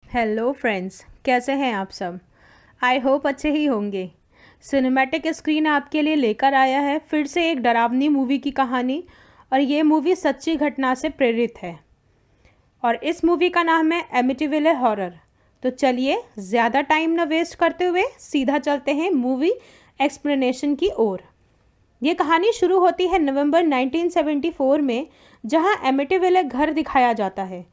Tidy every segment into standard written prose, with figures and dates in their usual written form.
Hello friends, कैसे हैं आप सब। आई होप अच्छे ही होंगे। सिनेमैटिक स्क्रीन आपके लिए लेकर आया है फिर से एक डरावनी मूवी की कहानी। और ये मूवी सच्ची घटना से प्रेरित है और इस मूवी का नाम है एमिटीविले हॉरर। तो चलिए ज़्यादा टाइम न वेस्ट करते हुए सीधा चलते हैं मूवी एक्सप्लेनेशन की ओर। ये कहानी शुरू होती है नवंबर 1974 में, जहां एमिटीविले घर दिखाया जाता है।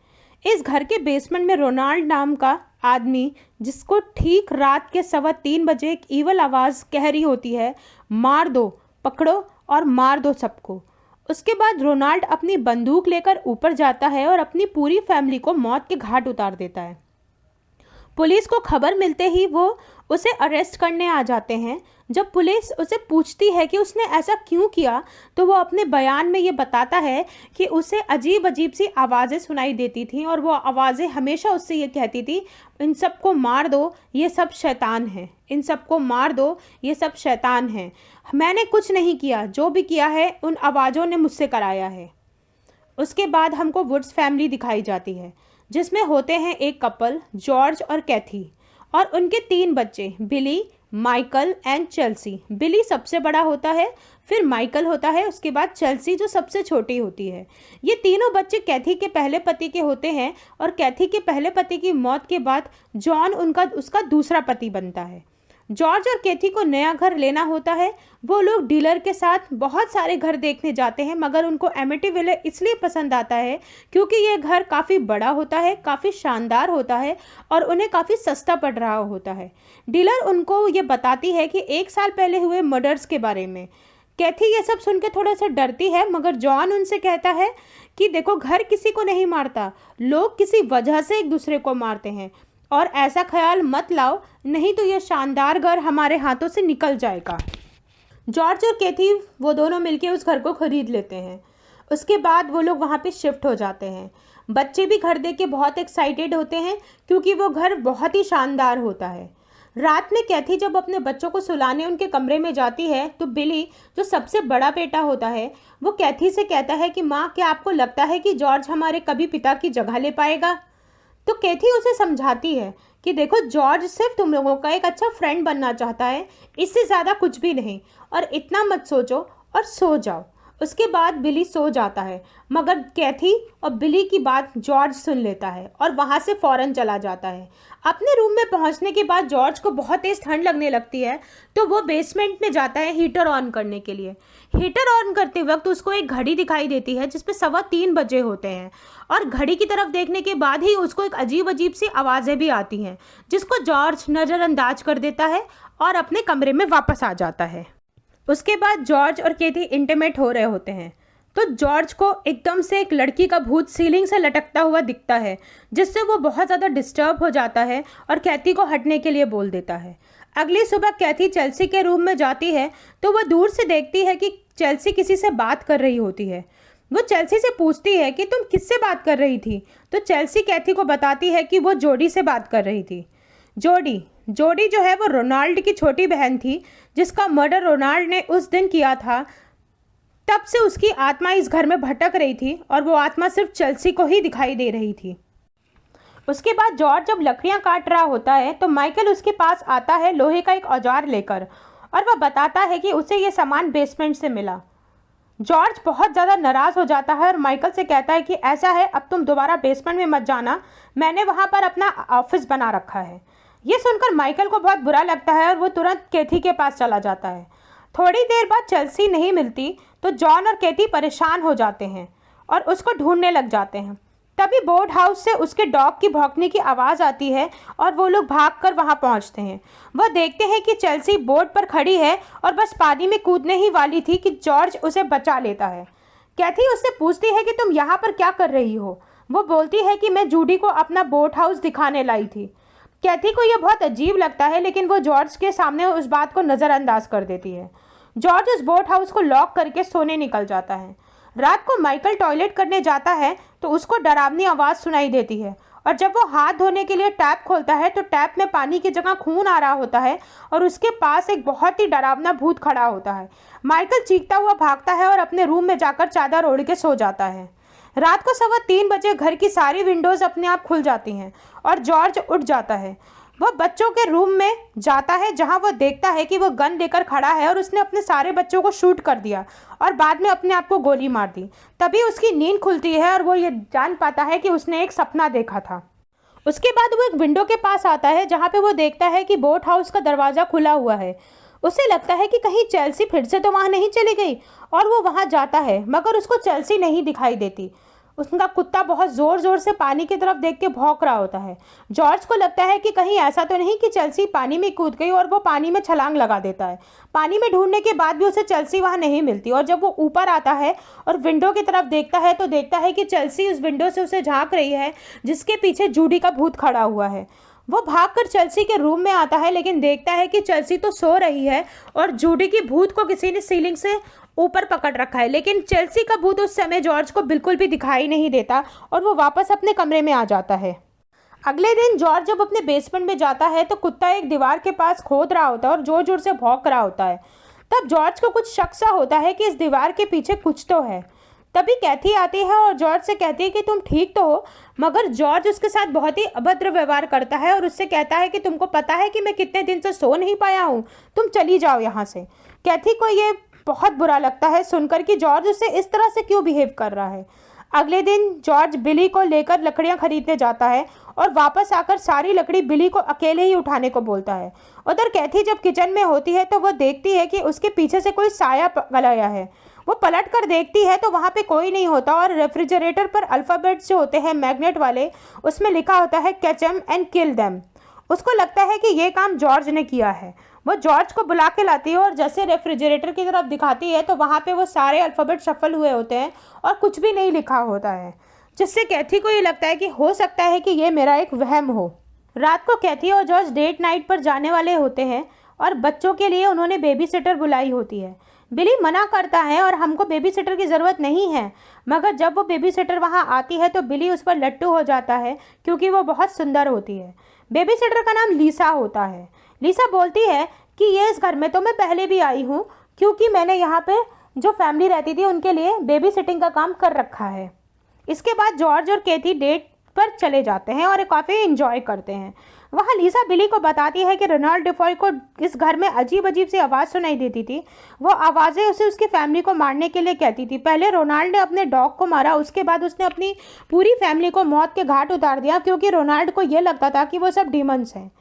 इस घर के बेसमेंट में रोनाल्ड नाम का आदमी, जिसको ठीक रात के 3:15 एक ईवल आवाज़ कह रही होती है, मार दो, पकड़ो और मार दो सबको। उसके बाद रोनाल्ड अपनी बंदूक लेकर ऊपर जाता है और अपनी पूरी फैमिली को मौत के घाट उतार देता है। पुलिस को खबर मिलते ही वो उसे अरेस्ट करने आ जाते हैं। जब पुलिस उसे पूछती है कि उसने ऐसा क्यों किया, तो वो अपने बयान में ये बताता है कि उसे अजीब अजीब सी आवाज़ें सुनाई देती थीं और वो आवाज़ें हमेशा उससे ये कहती थी, इन सबको मार दो, ये सब शैतान हैं, इन सबको मार दो, ये सब शैतान हैं, मैंने कुछ नहीं किया, जो भी किया है उन आवाज़ों ने मुझसे कराया है। उसके बाद हमको वुड्स फैमिली दिखाई जाती है, जिसमें होते हैं एक कपल, जॉर्ज और कैथी, और उनके 3 बच्चे, बिली, माइकल एंड चेल्सी। बिली सबसे बड़ा होता है, फिर माइकल होता है, उसके बाद चेल्सी जो सबसे छोटी होती है। ये तीनों बच्चे कैथी के पहले पति के होते हैं और कैथी के पहले पति की मौत के बाद जॉन उसका दूसरा पति बनता है। जॉर्ज और कैथी को नया घर लेना होता है। वो लोग डीलर के साथ बहुत सारे घर देखने जाते हैं, मगर उनको एमिटीविले इसलिए पसंद आता है क्योंकि ये घर काफ़ी बड़ा होता है, काफ़ी शानदार होता है और उन्हें काफ़ी सस्ता पड़ रहा होता है। डीलर उनको ये बताती है कि 1 साल पहले हुए मर्डर्स के बारे में। कैथी ये सब सुन के थोड़ा सा डरती है, मगर जॉन उनसे कहता है कि देखो, घर किसी को नहीं मारता, लोग किसी वजह से एक दूसरे को मारते हैं, और ऐसा ख्याल मत लाओ, नहीं तो यह शानदार घर हमारे हाथों से निकल जाएगा। जॉर्ज और कैथी वो दोनों मिलके उस घर को खरीद लेते हैं। उसके बाद वो लोग वहाँ पे शिफ्ट हो जाते हैं। बच्चे भी घर देख के बहुत एक्साइटेड होते हैं क्योंकि वो घर बहुत ही शानदार होता है। रात में कैथी जब अपने बच्चों को सुलाने उनके कमरे में जाती है, तो बिली जो सबसे बड़ा बेटा होता है, वो कैथी से कहता है कि माँ, क्या आपको लगता है कि जॉर्ज हमारे कभी पिता की जगह ले पाएगा? तो कैथी उसे समझाती है कि देखो, जॉर्ज सिर्फ तुम लोगों का एक अच्छा फ्रेंड बनना चाहता है, इससे ज़्यादा कुछ भी नहीं, और इतना मत सोचो और सो जाओ। उसके बाद बिली सो जाता है, मगर कैथी और बिली की बात जॉर्ज सुन लेता है और वहाँ से फ़ौरन चला जाता है। अपने रूम में पहुँचने के बाद जॉर्ज को बहुत तेज़ ठंड लगने लगती है, तो वो बेसमेंट में जाता है हीटर ऑन करने के लिए। हीटर ऑन करते वक्त उसको एक घड़ी दिखाई देती है जिसपे 3:15 बजे होते हैं, और घड़ी की तरफ देखने के बाद ही उसको एक अजीब अजीब सी आवाज़ें भी आती हैं, जिसको जॉर्ज नज़रअंदाज कर देता है और अपने कमरे में वापस आ जाता है। उसके बाद जॉर्ज और कैथी इंटीमेट हो रहे होते हैं, तो जॉर्ज को एकदम से एक लड़की का भूत सीलिंग से लटकता हुआ दिखता है, जिससे वो बहुत ज़्यादा डिस्टर्ब हो जाता है और कैथी को हटने के लिए बोल देता है। अगली सुबह कैथी चेल्सी के रूम में जाती है, तो वह दूर से देखती है कि चेल्सी किसी से बात कर रही होती है। वो चेल्सी से पूछती है कि तुम किससे बात कर रही थी, तो चेल्सी कैथी को बताती है कि वो जोडी से बात कर रही थी। जोडी जो है वो रोनाल्ड की छोटी बहन थी, जिसका मर्डर रोनाल्ड ने उस दिन किया था। तब से उसकी आत्मा इस घर में भटक रही थी और वो आत्मा सिर्फ चेल्सी को ही दिखाई दे रही थी। उसके बाद जॉर्ज जब लकड़ियां काट रहा होता है, तो माइकल उसके पास आता है लोहे का एक औजार लेकर, और वह बताता है कि उसे ये सामान बेसमेंट से मिला। जॉर्ज बहुत ज़्यादा नाराज़ हो जाता है और माइकल से कहता है कि ऐसा है, अब तुम दोबारा बेसमेंट में मत जाना, मैंने वहाँ पर अपना ऑफिस बना रखा है। ये सुनकर माइकल को बहुत बुरा लगता है और वो तुरंत कैथी के पास चला जाता है। थोड़ी देर बाद चेल्सी नहीं मिलती, तो जॉन और कैथी परेशान हो जाते हैं और उसको ढूंढने लग जाते हैं। तभी बोर्ड हाउस से उसके डॉग की भौंकने की आवाज़ आती है और वो लोग भागकर वहां पहुंचते हैं। वह देखते हैं कि चेल्सी बोर्ड पर खड़ी है और बस पानी में कूदने ही वाली थी कि जॉर्ज उसे बचा लेता है। कैथी उससे पूछती है कि तुम यहाँ पर क्या कर रही हो? वो बोलती है कि मैं जूडी को अपना बोट हाउस दिखाने लाई थी। कैथी को यह बहुत अजीब लगता है, लेकिन वो जॉर्ज के सामने उस बात को नज़रअंदाज कर देती है। जॉर्ज उस बोट हाउस को लॉक करके सोने निकल जाता है। रात को माइकल टॉयलेट करने जाता है, तो उसको डरावनी आवाज़ सुनाई देती है, और जब वो हाथ धोने के लिए टैप खोलता है, तो टैप में पानी की जगह खून आ रहा होता है और उसके पास एक बहुत ही डरावना भूत खड़ा होता है। माइकल चीखता हुआ भागता है और अपने रूम में जाकर चादर ओढ़ के सो जाता है। रात को 3:15 घर की सारी विंडोज अपने आप खुल जाती हैं और जॉर्ज उठ जाता है। वह बच्चों के रूम में जाता है जहां वह देखता है कि वह गन लेकर खड़ा है और उसने अपने सारे बच्चों को शूट कर दिया और बाद में अपने आप को गोली मार दी। तभी उसकी नींद खुलती है और वो ये जान पाता है कि उसने एक सपना देखा था। उसके बाद वो एक विंडो के पास आता है जहाँ पे वो देखता है कि बोट हाउस का दरवाज़ा खुला हुआ है। उसे लगता है कि कहीं चेल्सी फिर से तो वहाँ नहीं चली गई और वो वहाँ जाता है, मगर उसको चेल्सी नहीं दिखाई देती। उसका कुत्ता बहुत ज़ोर ज़ोर से पानी की तरफ देख के भौंक रहा होता है। जॉर्ज को लगता है कि कहीं ऐसा तो नहीं कि चेल्सी पानी में कूद गई, और वो पानी में छलांग लगा देता है। पानी में ढूंढने के बाद भी उसे चेल्सी वहाँ नहीं मिलती, और जब वो ऊपर आता है और विंडो की तरफ देखता है तो देखता है कि चेल्सी उस विंडो से उसे झांक रही है जिसके पीछे जूडी का भूत खड़ा हुआ है। वो भागकर चेल्सी के रूम में आता है, लेकिन देखता है कि चेल्सी तो सो रही है और जूडी की भूत को किसी ने सीलिंग से ऊपर पकड़ रखा है। लेकिन चेल्सी का भूत उस समय जॉर्ज को बिल्कुल भी दिखाई नहीं देता और वो वापस अपने कमरे में आ जाता है। अगले दिन जॉर्ज जब अपने बेसमेंट में जाता है तो कुत्ता एक दीवार के पास खोद रहा होता है और जोर जोर से भौंक रहा होता है। तब जॉर्ज को कुछ शक सा होता है कि इस दीवार के पीछे कुछ तो है। तभी कैथी आती है और जॉर्ज से कहती है कि तुम ठीक तो हो, मगर जॉर्ज उसके साथ बहुत ही अभद्र व्यवहार करता है और उससे कहता है कि तुमको पता है कि मैं कितने दिन से सो नहीं पाया हूँ, तुम चली जाओ यहाँ से। कैथी को ये बहुत बुरा लगता है सुनकर कि जॉर्ज उससे इस तरह से क्यों बिहेव कर रहा है। अगले दिन जॉर्ज बिली को लेकर लकड़ियाँ खरीदने जाता है और वापस आकर सारी लकड़ी बिली को अकेले ही उठाने को बोलता है। उधर कैथी जब किचन में होती है तो वो देखती है कि उसके पीछे से कोई साया गलाया है। वो पलट कर देखती है तो वहाँ पे कोई नहीं होता और रेफ्रिजरेटर पर अल्फ़ाबेट्स जो होते हैं मैग्नेट वाले, उसमें लिखा होता है catch M and kill them. उसको लगता है कि ये काम जॉर्ज ने किया है। वो जॉर्ज को बुला के लाती है और जैसे रेफ्रिजरेटर की तरफ दिखाती है तो वहाँ पे वो सारे अल्फ़ाबेट शफल हुए होते हैं और कुछ भी नहीं लिखा होता है, जिससे कैथी को ये लगता है कि हो सकता है कि ये मेरा एक वहम हो। रात को कैथी और जॉर्ज डेट नाइट पर जाने वाले होते हैं और बच्चों के लिए उन्होंने बेबी सिटर बुलाई होती है। बिली मना करता है और हमको बेबी सिटर की ज़रूरत नहीं है, मगर जब वो बेबी सिटर वहाँ आती है तो बिली उस पर लट्टू हो जाता है क्योंकि वो बहुत सुंदर होती है। बेबी सिटर का नाम लीसा होता है। लीसा बोलती है कि ये इस घर में तो मैं पहले भी आई हूँ, क्योंकि मैंने यहाँ पे जो फैमिली रहती थी उनके लिए बेबी सिटिंग का काम कर रखा है। इसके बाद जॉर्ज और कैथी डेट पर चले जाते हैं और काफ़ी इंजॉय करते हैं। वहाँ लीसा बिली को बताती है कि रोनाल्ड डेफॉय को इस घर में अजीब अजीब सी आवाज़ सुनाई देती थी। वो आवाज़ें उसे उसकी फैमिली को मारने के लिए कहती थी। पहले रोनाल्ड ने अपने डॉग को मारा, उसके बाद उसने अपनी पूरी फैमिली को मौत के घाट उतार दिया, क्योंकि रोनाल्ड को ये लगता था कि वो सब डीमंस हैं।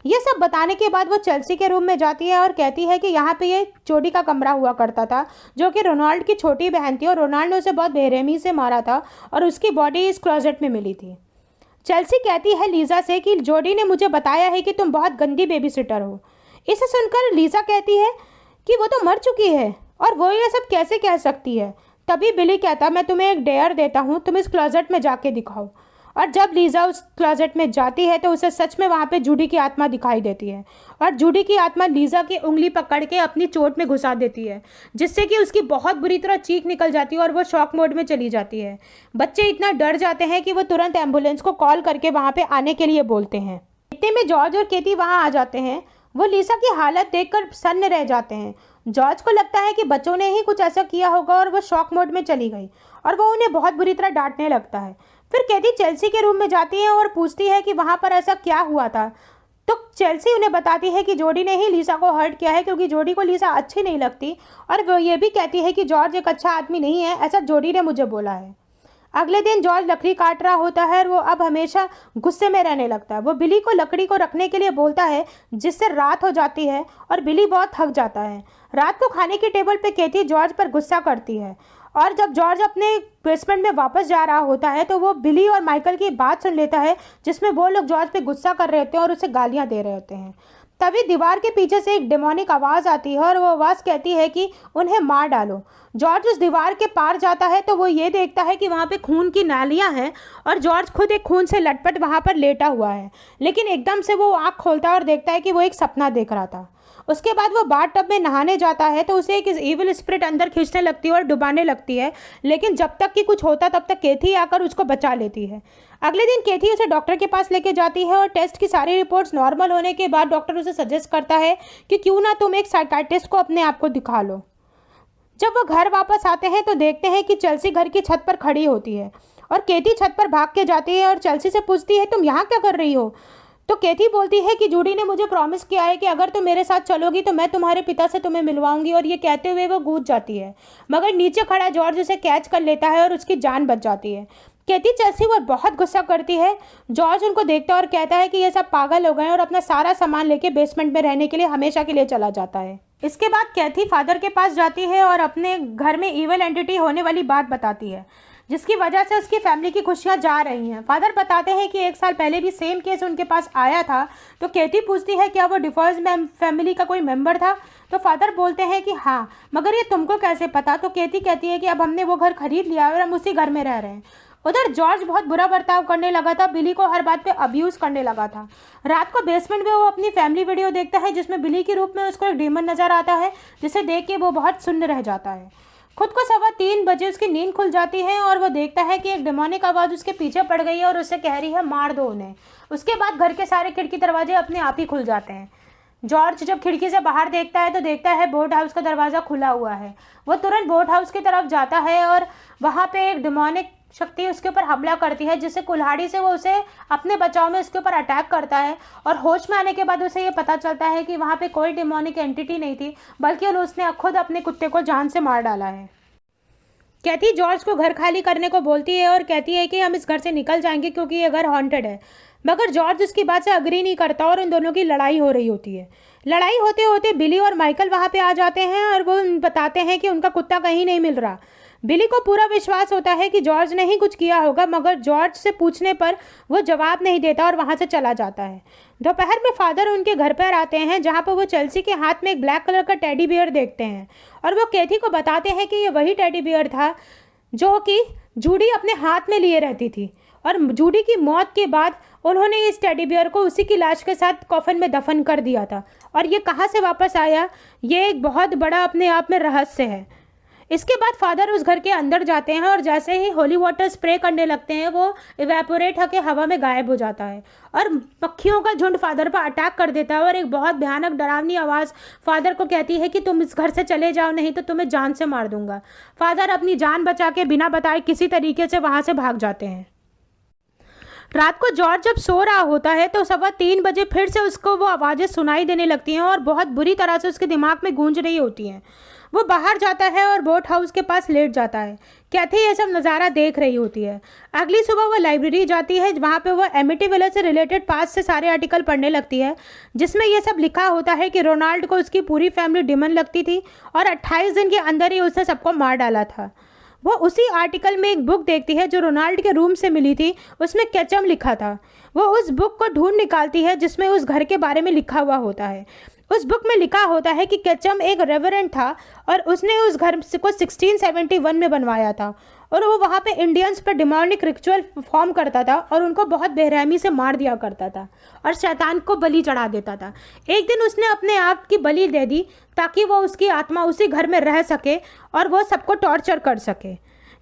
ये सब बताने के बाद वो चेल्सी के रूम में जाती है और कहती है कि यहाँ पे ये जोडी का कमरा हुआ करता था, जो कि रोनाल्ड की छोटी बहन थी और रोनाल्ड ने उसे बहुत बेरहमी से मारा था और उसकी बॉडी इस क्लोजेट में मिली थी। चेल्सी कहती है लीजा से कि जोडी ने मुझे बताया है कि तुम बहुत गंदी बेबी सिटर हो। इसे सुनकर लीजा कहती है कि वो तो मर चुकी है और वो ये सब कैसे कह सकती है। तभी बिली कहता, मैं तुम्हें एक डेयर देता हूँ, तुम इस क्लोजेट में जाके दिखाओ। और जब लीजा उस क्लोजेट में जाती है तो उसे सच में वहाँ पे जूडी की आत्मा दिखाई देती है और जूडी की आत्मा लीजा की उंगली पकड़ के अपनी चोट में घुसा देती है, जिससे कि उसकी बहुत बुरी तरह चीख निकल जाती है और वो शॉक मोड में चली जाती है। बच्चे इतना डर जाते हैं कि वो तुरंत एम्बुलेंस को कॉल करके वहाँ पे आने के लिए बोलते हैं। इतने में जॉर्ज और कैथी वहाँ आ जाते हैं। वो लीसा की हालत देखकर सन्न रह जाते हैं। जॉर्ज को लगता है कि बच्चों ने ही कुछ ऐसा किया होगा और वो शॉक मोड में चली गई और वो उन्हें बहुत बुरी तरह डांटने लगता है। फिर कैथी चेल्सी के रूम में जाती है और पूछती है कि वहाँ पर ऐसा क्या हुआ था। तो चेल्सी उन्हें बताती है कि जोडी ने ही लीसा को हर्ट किया है, क्योंकि जोडी को लीसा अच्छी नहीं लगती और वो ये भी कहती है कि जॉर्ज एक अच्छा आदमी नहीं है, ऐसा जोडी ने मुझे बोला है। अगले दिन जॉर्ज लकड़ी काट रहा होता है और वो अब हमेशा गुस्से में रहने लगता है। वो बिली को लकड़ी को रखने के लिए बोलता है, जिससे रात हो जाती है और बिली बहुत थक जाता है। रात को खाने की टेबल पे कैथी जॉर्ज पर गुस्सा करती है और जब जॉर्ज अपने बेसमेंट में वापस जा रहा होता है तो वो बिली और माइकल की बात सुन लेता है, जिसमें वो लोग जॉर्ज पे गुस्सा कर रहे होते हैं और उसे गालियाँ दे रहे होते हैं। तभी दीवार के पीछे से एक डेमोनिक आवाज़ आती है और वो आवाज़ कहती है कि उन्हें मार डालो। जॉर्ज उस दीवार के पार जाता है तो वो ये देखता है कि वहाँ पे खून की नालियाँ हैं और जॉर्ज खुद एक खून से लटपट वहाँ पर लेटा हुआ है। लेकिन एकदम से वो आँख खोलता है और देखता है कि वो एक सपना देख रहा था। उसके बाद वो बाथ टब में नहाने जाता है तो उसे एक इविल स्पिरिट अंदर खींचने लगती है और डुबाने लगती है, लेकिन जब तक कि कुछ होता तब तक कैथी आकर उसको बचा लेती है। अगले दिन कैथी उसे डॉक्टर के पास लेके जाती है और टेस्ट की सारी रिपोर्ट्स नॉर्मल होने के बाद डॉक्टर उसे सजेस्ट करता है कि क्यों ना तुम एक साइकाइट्रिस्ट को अपने आप को दिखा लो। जब वो घर वापस आते हैं तो देखते हैं कि चेल्सी घर की छत पर खड़ी होती है और केटी छत पर भाग के जाती है और चेल्सी से पूछती है, तुम यहाँ क्या कर रही हो? तो केटी बोलती है कि जूडी ने मुझे प्रॉमिस किया है कि अगर तुम मेरे साथ चलोगी तो मैं तुम्हारे पिता से तुम्हें मिलवाऊंगी, और ये कहते हुए वो कूद जाती है, मगर नीचे खड़ा जॉर्ज उसे कैच कर लेता है और उसकी जान बच जाती है। केटी चेल्सी पर बहुत गुस्सा करती है। जॉर्ज उनको देखता है और कहता है कि ये सब पागल हो गए और अपना सारा सामान लेके बेसमेंट में रहने के लिए हमेशा के लिए चला जाता है। इसके बाद कैथी फादर के पास जाती है और अपने घर में इविल एंटिटी होने वाली बात बताती है, जिसकी वजह से उसकी फैमिली की खुशियां जा रही हैं। फादर बताते हैं कि 1 साल पहले भी सेम केस उनके पास आया था। तो केटी पूछती है क्या वो डिफॉल्ट फैमिली का कोई मेंबर था? तो फादर बोलते हैं कि हाँ, मगर ये तुमको कैसे पता? तो केटी कहती है कि अब हमने वो घर खरीद लिया और हम उसी घर में रह रहे हैं। उधर जॉर्ज बहुत बुरा बर्ताव करने लगा था, बिली को हर बात पे अब्यूज करने लगा था। रात को बेसमेंट में वो अपनी फैमिली वीडियो देखता है जिसमें बिली के रूप में उसको एक डीमन नजर आता है, जिसे देख के वो बहुत सुन्न रह जाता है। खुद को 3:15 बजे उसकी नींद खुल जाती है और वो देखता है कि एक डेमोनिक आवाज़ उसके पीछे पड़ गई है और उससे कह रही है मार दो उन्हें। उसके बाद घर के सारे खिड़की दरवाजे अपने आप ही खुल जाते हैं। जॉर्ज जब खिड़की से बाहर देखता है तो देखता है बोट हाउस का दरवाज़ा खुला हुआ है। वो तुरंत बोट हाउस की तरफ जाता है और वहाँ पे एक डेमोनिक शक्ति उसके ऊपर हमला करती है, जिससे कुल्हाड़ी से वो उसे अपने बचाव में उसके ऊपर अटैक करता है। और होश में आने के बाद उसे ये पता चलता है कि वहाँ पे कोई डेमोनिक एंटिटी नहीं थी, बल्कि उसने खुद अपने कुत्ते को जान से मार डाला है। कैथी जॉर्ज को घर खाली करने को बोलती है और कहती है कि हम इस घर से निकल जाएंगे क्योंकि ये घर हॉन्टेड है, मगर जॉर्ज उसकी बात से अग्री नहीं करता और उन दोनों की लड़ाई हो रही होती है। लड़ाई होते होते बिली और माइकल वहाँ पे आ जाते हैं और वो बताते हैं कि उनका कुत्ता कहीं नहीं मिल रहा। बिली को पूरा विश्वास होता है कि जॉर्ज ने ही कुछ किया होगा, मगर जॉर्ज से पूछने पर वो जवाब नहीं देता और वहाँ से चला जाता है। दोपहर में फादर उनके घर पर आते हैं, जहाँ पर वो चेल्सी के हाथ में एक ब्लैक कलर का टेडी बियर देखते हैं और वो कैथी को बताते हैं कि ये वही टेडी बियर था जो कि जूडी अपने हाथ में लिए रहती थी, और जूडी की मौत के बाद उन्होंने इस टेडी बियर को उसी की लाश के साथ कॉफन में दफन कर दिया था। और ये कहाँ से वापस आया, ये एक बहुत बड़ा अपने आप में रहस्य है। इसके बाद फादर उस घर के अंदर जाते हैं और जैसे ही होली वाटर स्प्रे करने लगते हैं वो इवेपोरेट होकर हवा में गायब हो जाता है और पक्षियों का झुंड फादर पर अटैक कर देता है और एक बहुत भयानक डरावनी आवाज़ फादर को कहती है कि तुम इस घर से चले जाओ, नहीं तो तुम्हें जान से मार दूंगा। फादर अपनी जान बचा के बिना बताए किसी तरीके से वहाँ से भाग जाते हैं। रात को जॉर्ज जब सो रहा होता है तो 3:15 बजे फिर से उसको वो आवाज़ें सुनाई देने लगती हैं और बहुत बुरी तरह से उसके दिमाग में गूंज रही होती हैं। वो बाहर जाता है और बोट हाउस के पास लेट जाता है। कैथी ये सब नज़ारा देख रही होती है। अगली सुबह वो लाइब्रेरी जाती है, वहाँ पे वो एमिटीविले से रिलेटेड पास से सारे आर्टिकल पढ़ने लगती है, जिसमें ये सब लिखा होता है कि रोनाल्ड को उसकी पूरी फैमिली डिमन लगती थी और 28 दिन के अंदर ही उसने सबको मार डाला था। वो उसी आर्टिकल में एक बुक देखती है जो रोनाल्ड के रूम से मिली थी, उसमें केचम लिखा था। वो उस बुक को ढूंढ निकालती है जिसमें उस घर के बारे में लिखा हुआ होता है। उस बुक में लिखा होता है कि केचम एक रेवरेंट था और उसने उस घर को 1671 में बनवाया था और वो वहाँ पे इंडियंस पर डिमोनिक रिचुअल परफॉर्म करता था और उनको बहुत बेरहमी से मार दिया करता था और शैतान को बलि चढ़ा देता था। एक दिन उसने अपने आप की बलि दे दी ताकि वो उसकी आत्मा उसी घर में रह सके और वो सबको टॉर्चर कर सके।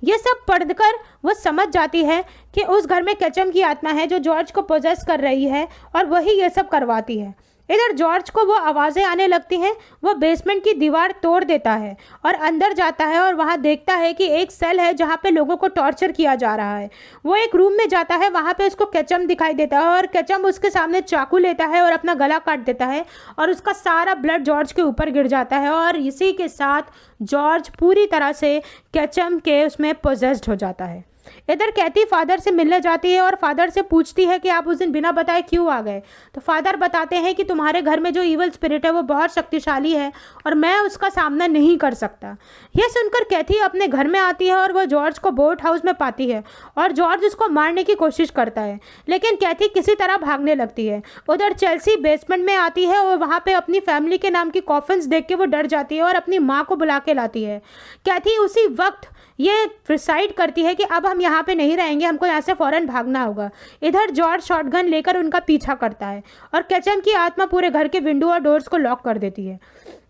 ये सब पढ़कर वो समझ जाती है कि उस घर में केचम की आत्मा है जो जॉर्ज को पोजेस कर रही है और वही ये सब करवाती है। इधर जॉर्ज को वो आवाज़ें आने लगती हैं। वो बेसमेंट की दीवार तोड़ देता है और अंदर जाता है और वहाँ देखता है कि एक सेल है जहाँ पे लोगों को टॉर्चर किया जा रहा है। वो एक रूम में जाता है, वहाँ पे उसको केचम दिखाई देता है और केचम उसके सामने चाकू लेता है और अपना गला काट देता है और उसका सारा ब्लड जॉर्ज के ऊपर गिर जाता है और इसी के साथ जॉर्ज पूरी तरह से केचम के उसमें पोजेस्ड हो जाता है। इधर कैथी फादर से मिलने जाती है और फादर से पूछती है कि आप उस दिन बिना बताए क्यों आ गए। तो फादर बताते हैं कि तुम्हारे घर में जो इवल स्पिरिट है वो बहुत शक्तिशाली है और मैं उसका सामना नहीं कर सकता। यह सुनकर कैथी अपने घर में आती है और वो जॉर्ज को बोट हाउस में पाती है और जॉर्ज उसको मारने की कोशिश करता है, लेकिन कैथी किसी तरह भागने लगती है। उधर चेल्सी बेसमेंट में आती है और वहाँ पे अपनी फैमिली के नाम की कॉफिन्स देख के वो डर जाती है और अपनी माँ को बुला के लाती है। कैथी उसी वक्त ये डिसाइड करती है कि अब हम यहाँ पे नहीं रहेंगे, हमको यहाँ से फ़ौरन भागना होगा। इधर जॉर्ज शॉटगन लेकर उनका पीछा करता है और केचम की आत्मा पूरे घर के विंडो और डोर्स को लॉक कर देती है।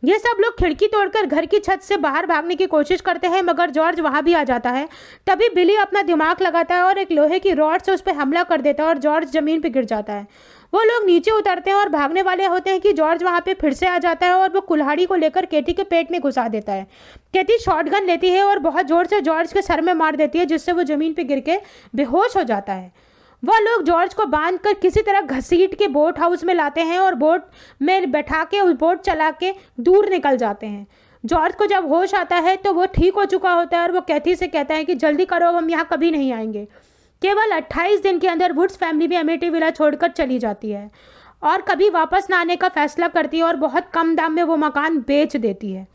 ये सब लोग खिड़की तोड़कर घर की छत से बाहर भागने की कोशिश करते हैं, मगर जॉर्ज वहाँ भी आ जाता है। तभी बिली अपना दिमाग लगाता है और एक लोहे की रॉड से उस पर हमला कर देता है और जॉर्ज ज़मीन पर गिर जाता है। वो लोग नीचे उतरते हैं और भागने वाले होते हैं कि जॉर्ज वहाँ पे फिर से आ जाता है और वो कुल्हाड़ी को लेकर केटी के पेट में घुसा देता है। केटी शॉटगन लेती है और बहुत ज़ोर से जॉर्ज के सर में मार देती है, जिससे वो ज़मीन पे गिर के बेहोश हो जाता है। वह लोग जॉर्ज को बांध कर किसी तरह घसीट के बोट हाउस में लाते हैं और बोट में बैठा के उस बोट चला के दूर निकल जाते हैं। जॉर्ज को जब होश आता है तो वो ठीक हो चुका होता है और वो कैथी से कहता है कि जल्दी करो, हम यहाँ कभी नहीं आएंगे। केवल 28 दिन के अंदर वुड्स फैमिली भी एमिटीविला छोड़कर चली जाती है और कभी वापस ना आने का फैसला करती है और बहुत कम दाम में वो मकान बेच देती है।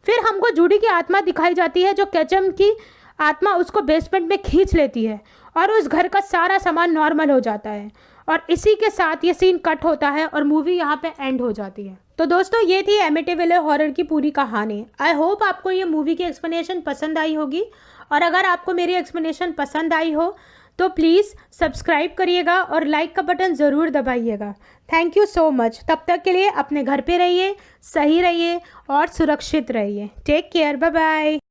फिर हमको जूडी की आत्मा दिखाई जाती है, जो केचम की आत्मा उसको बेसमेंट में खींच लेती है और उस घर का सारा सामान नॉर्मल हो जाता है। और इसी के साथ ये सीन कट होता है और मूवी यहाँ पे एंड हो जाती है। तो दोस्तों, ये थी एमिटीविले हॉरर की पूरी कहानी। आई होप आपको ये मूवी की एक्सप्लेनेशन पसंद आई होगी, और अगर आपको मेरी एक्सप्लेनेशन पसंद आई हो तो प्लीज़ सब्सक्राइब करिएगा और लाइक का बटन ज़रूर दबाइएगा। Thank you so much. तब तक के लिए अपने घर पे रहिए, सही रहिए और सुरक्षित रहिए। Take care, bye bye.